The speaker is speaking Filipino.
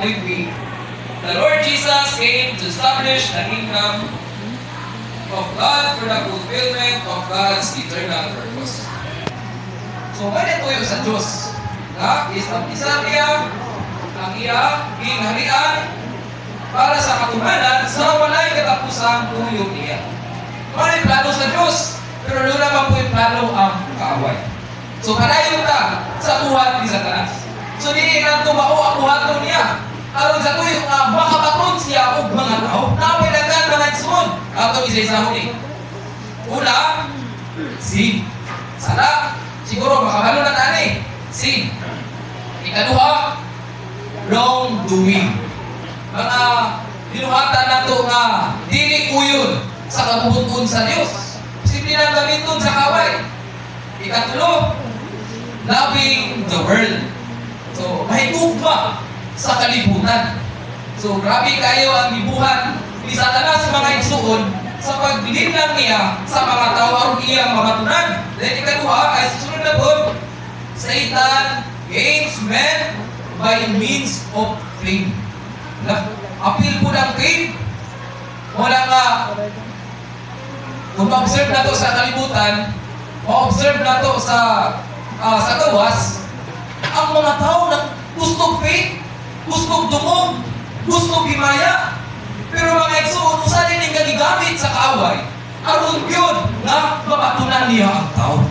point B, the Lord Jesus came to establish the kingdom of God for the fulfillment of God's eternal purpose. So, ganit tuyo sa Diyos na isang niya ang iya gingharian para sa katumanan sa walay katapusang tuyo niya. May plano sa Diyos, pero doon naman po yung plano ang kaaway. So, kanayon ta sa buhat ni Satanas. So, hindi na tumao ang buhaton niya. Aron sa tuyo makabaton siya og mga tao. Naway nagan mga igsoon. Ato isa-isa huli. Una, sin. Sana, siguro makabalo na tani. Sin. Ikaduha, wrongdoing. Mga dinuhatan nato nga dili uyon sa kabubuton sa Dios. Simple na gamiton sa kaway. Ikatulo, loving the world. So, mahigugma sa kalibutan. So, grabe kayo ang libuhan ni Satanas mga igsuon sa paglinlang niya sa mga tao aron iyang mabatunan. Then ikaduha ay susunod na po, Satan gains men by means of fame. Appeal po ng fame. Wala nga, kung ma-observe na to sa kalibutan, ma-observe na to sa gawas, ang mga tao na gusto fame, gusto dumog, gusto bimaya. Pero mga igsoon, usa din yung gagigamit sa kaaway, aron yun na mabatunan niya ang tao.